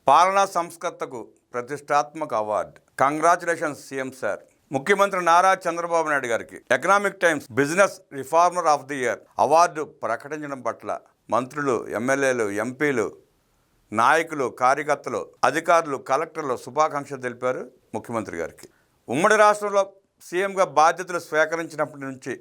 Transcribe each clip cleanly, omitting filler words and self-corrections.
పాలనా సంస్కర్తకు ప్రతిష్టాత్మక award. Congratulations CM sir. ముఖ్యమంత్రి నారా చంద్రబాబు నాయుడు గారికి economic times business reformer of the year award ప్రకటించడం పట్ల మంత్రులు, ఎమ్మెల్యేలు, ఎంపీలు, నాయకులు, కార్యకర్తలు, అధికారులు, కలెక్టర్లు శుభాకాంక్షలు తెలిపారు ముఖ్యమంత్రి గారికి. ఉమ్మడి రాష్ట్రంలో సీఎంగా బాధ్యతలు స్వీకరించినప్పటి నుంచి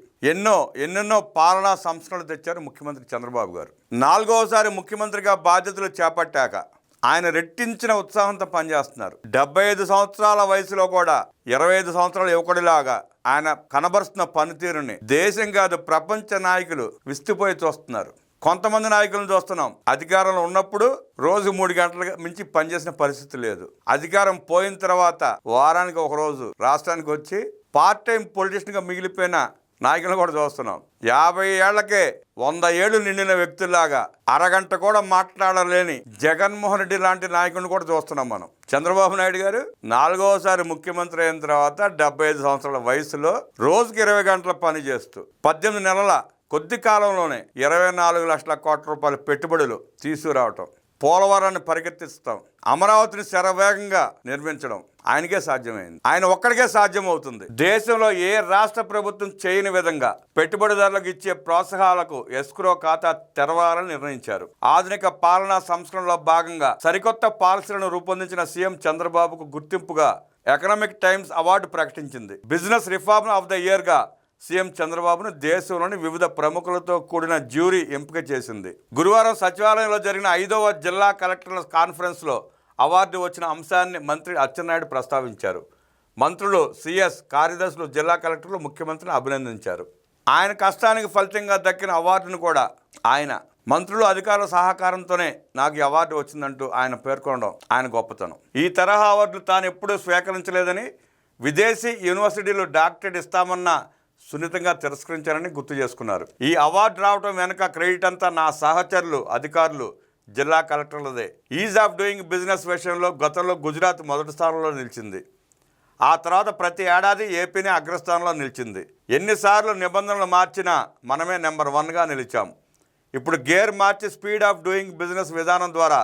ఎన్నెన్నో పాలనా సంస్కరణలు తెచ్చారు ముఖ్యమంత్రి చంద్రబాబు గారు. 4వసారి ముఖ్యమంత్రిగా బాధ్యతలు చేపట్టాక ఆయన రెట్టించిన ఉత్సాహంతో పనిచేస్తున్నారు. 75 సంవత్సరాల వయసులో కూడా 25 సంవత్సరాల యువకుడిలాగా ఆయన కనబరుస్తున్న పనితీరుని దేశం కాదు ప్రపంచ నాయకులు విస్తుపోయి చూస్తున్నారు. కొంతమంది నాయకులను చూస్తున్నాం, అధికారంలో ఉన్నప్పుడు రోజు 3 గంటల మించి పనిచేసిన పరిస్థితి లేదు. అధికారం పోయిన తర్వాత వారానికి ఒక రోజు రాష్ట్రానికి వచ్చి పార్ట్ టైం పొలిటీషియన్గా మిగిలిపోయిన నాయకులను కూడా చూస్తున్నాం. 50 ఏళ్లకే 100 ఏళ్లు నిండిన వ్యక్తుల్లాగా అరగంట కూడా మాట్లాడలేని జగన్మోహన్ రెడ్డి లాంటి నాయకుడిని కూడా చూస్తున్నాం మనం. చంద్రబాబు నాయుడు గారు 4వసారి ముఖ్యమంత్రి అయిన తర్వాత 75 సంవత్సరాల వయసులో రోజుకి 20 గంటల పని చేస్తూ 18 నెలల కొద్ది కాలంలోనే 24 లక్షల కోట్ల రూపాయల పెట్టుబడులు తీసుకురావటం, పోలవరాన్ని పరిగెత్తిస్తాం, అమరావతిని శరవేగంగా నిర్మించడం ఆయనకే సాధ్యమైంది. ఆయన ఒక్కడికే సాధ్యమవుతుంది. దేశంలో ఏ రాష్ట్ర ప్రభుత్వం చేయని విధంగా పెట్టుబడిదారులకు ఇచ్చే ప్రోత్సాహాలకు ఎస్క్రో ఖాతా తెరవాలని నిర్ణయించారు. ఆధునిక పాలనా సంస్కరణలో భాగంగా సరికొత్త పాలసీలను రూపొందించిన సీఎం చంద్రబాబుకు గుర్తింపుగా ఎకనామిక్ టైమ్స్ అవార్డు ప్రకటించింది. బిజినెస్ రిఫార్మర్ ఆఫ్ ద ఇయర్గా సీఎం చంద్రబాబును దేశంలోని వివిధ ప్రముఖులతో కూడిన జ్యూరీ ఎంపిక చేసింది. గురువారం సచివాలయంలో జరిగిన 5వ జిల్లా కలెక్టర్ల కాన్ఫరెన్స్లో అవార్డు వచ్చిన అంశాన్ని మంత్రి అచ్చెన్నాయుడు ప్రస్తావించారు. మంత్రులు, సీఎస్, కార్యదర్శులు, జిల్లా కలెక్టర్లు ముఖ్యమంత్రిని అభినందించారు. ఆయన కష్టానికి ఫలితంగా దక్కిన అవార్డును కూడా మంత్రులు, అధికారుల సహకారంతోనే నాకు ఈ అవార్డు వచ్చిందంటూ ఆయన పేర్కొనడం ఆయన గొప్పతనం. ఈ తరహా అవార్డులు తాను ఎప్పుడూ స్వీకరించలేదని, విదేశీ యూనివర్సిటీలు డాక్టరేట్ ఇస్తామన్న సున్నితంగా తిరస్కరించారని గుర్తు చేసుకున్నారు. ఈ అవార్డు రావడం వెనుక క్రెడిట్ అంతా నా సహచరులు, అధికారులు, జిల్లా కలెక్టర్లదే. ఈజ్ ఆఫ్ డూయింగ్ బిజినెస్ విషయంలో గతంలో గుజరాత్ మొదటి స్థానంలో నిలిచింది. ఆ తర్వాత ప్రతి ఏడాది ఏపీనే అగ్రస్థానంలో నిలిచింది. ఎన్నిసార్లు నిబంధనలు మార్చినా మనమే నెంబర్ 1గా నిలిచాం. ఇప్పుడు gear March speed of doing business విధానం ద్వారా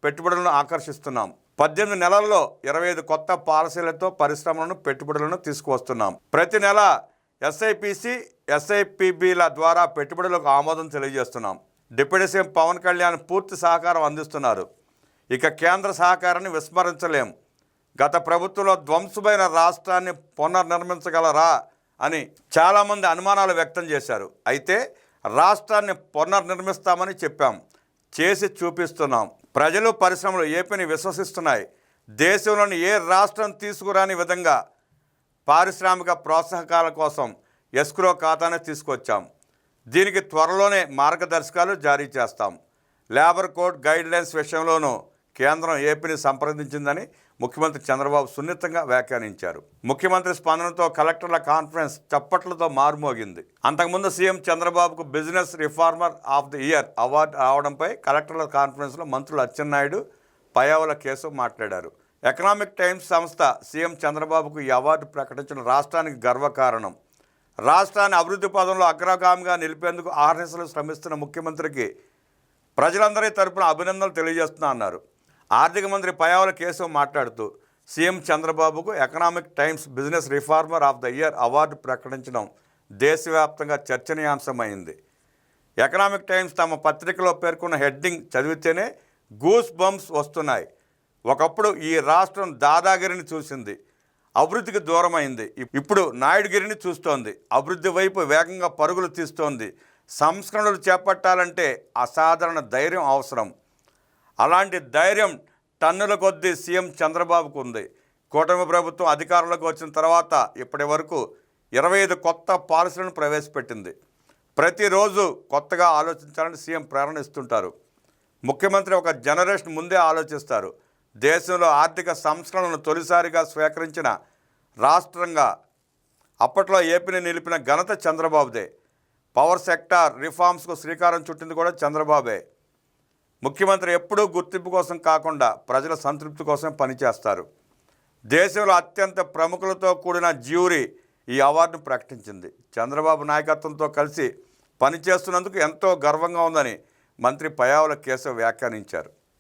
పెట్టుబడులను ఆకర్షిస్తున్నాం. 18 నెలల్లో 25 కొత్త పాలసీలతో పరిశ్రమలను, పెట్టుబడులను తీసుకువస్తున్నాం. ప్రతి నెల ఎస్ఐపిసి, ఎస్ఐపిబిల ద్వారా పెట్టుబడులకు ఆమోదం తెలియజేస్తున్నాం. డిప్యూటీ సీఎం పవన్ కళ్యాణ్ పూర్తి సహకారం అందిస్తున్నారు. ఇక కేంద్ర సహకారాన్ని విస్మరించలేం. గత ప్రభుత్వంలో ధ్వంసమైన రాష్ట్రాన్ని పునర్నిర్మించగలరా అని చాలామంది అనుమానాలు వ్యక్తం చేశారు. అయితే రాష్ట్రాన్ని పునర్నిర్మిస్తామని చెప్పాం, చేసి చూపిస్తున్నాం. ప్రజలు, పరిశ్రమలు ఏపీని విశ్వసిస్తున్నాయి. దేశంలోని ఏ రాష్ట్రం తీసుకురాని విధంగా పారిశ్రామిక ప్రోత్సాహకాల కోసం ఎస్క్రో ఖాతానే తీసుకొచ్చాం. దీనికి త్వరలోనే మార్గదర్శకాలు జారీ చేస్తాం. లేబర్ కోడ్ గైడ్లైన్స్ విషయంలోనూ కేంద్రం ఏపీని సంప్రదించిందని ముఖ్యమంత్రి చంద్రబాబు సున్నితంగా వ్యాఖ్యానించారు. ముఖ్యమంత్రి స్పందనతో కలెక్టర్ల కాన్ఫరెన్స్ చప్పట్లతో మారుమోగింది. అంతకుముందు సీఎం చంద్రబాబుకు business reformer of the year award రావడంపై కలెక్టర్ల కాన్ఫరెన్స్లో మంత్రులు అచ్చెన్నాయుడు, పయ్యావుల కేశవ్ మాట్లాడారు. ఎకనామిక్ టైమ్స్ సంస్థ సీఎం చంద్రబాబుకు ఈ అవార్డు ప్రకటించిన రాష్ట్రానికి గర్వకారణం. రాష్ట్రాన్ని అభివృద్ధి పదంలో అగ్రగామిగా నిలిపేందుకు ఆహర్నిశలు శ్రమిస్తున్న ముఖ్యమంత్రికి ప్రజలందరి తరపున అభినందనలు తెలియజేస్తున్నా అన్నారు. ఆర్థిక మంత్రి పయ్యావుల కేశవ్ మాట్లాడుతూ సీఎం చంద్రబాబుకు economic times business reformer of the year award ప్రకటించడం దేశవ్యాప్తంగా చర్చనీయాంశమైంది. ఎకనామిక్ టైమ్స్ తమ పత్రికలో పేర్కొన్న హెడ్డింగ్ చదివితేనే గూస్ బంప్స్ వస్తున్నాయి. ఒకప్పుడు ఈ రాష్ట్రం దాదాగిరిని చూసింది, అభివృద్ధికి దూరమైంది. ఇప్పుడు నాయుడుగిరిని చూస్తోంది, అభివృద్ధి వైపు వేగంగా పరుగులు తీస్తోంది. సంస్కరణలు చేపట్టాలంటే అసాధారణ ధైర్యం అవసరం. అలాంటి ధైర్యం టన్నుల కొద్దీ సీఎం చంద్రబాబుకు ఉంది. కూటమి ప్రభుత్వం అధికారంలోకి వచ్చిన తర్వాత ఇప్పటి వరకు 25 కొత్త పాలసీలను ప్రవేశపెట్టింది. ప్రతిరోజు కొత్తగా ఆలోచించాలని సీఎం ప్రేరణ ఇస్తుంటారు. ముఖ్యమంత్రి ఒక జనరేషన్ ముందే ఆలోచిస్తారు. దేశంలో ఆర్థిక సంస్కరణలను తొలిసారిగా స్వీకరించిన రాష్ట్రంగా అప్పట్లో ఏపీని నిలిపిన ఘనత చంద్రబాబుదే. పవర్ సెక్టార్ రిఫార్మ్స్కు శ్రీకారం చుట్టింది కూడా చంద్రబాబే. ముఖ్యమంత్రి ఎప్పుడూ గుర్తింపు కోసం కాకుండా ప్రజల సంతృప్తి కోసం పనిచేస్తారు. దేశంలో అత్యంత ప్రముఖులతో కూడిన జ్యూరీ ఈ అవార్డును ప్రకటించింది. చంద్రబాబు నాయకత్వంతో కలిసి పనిచేస్తున్నందుకు ఎంతో గర్వంగా ఉందని మంత్రి పయ్యావుల కేశవ్ వ్యాఖ్యానించారు.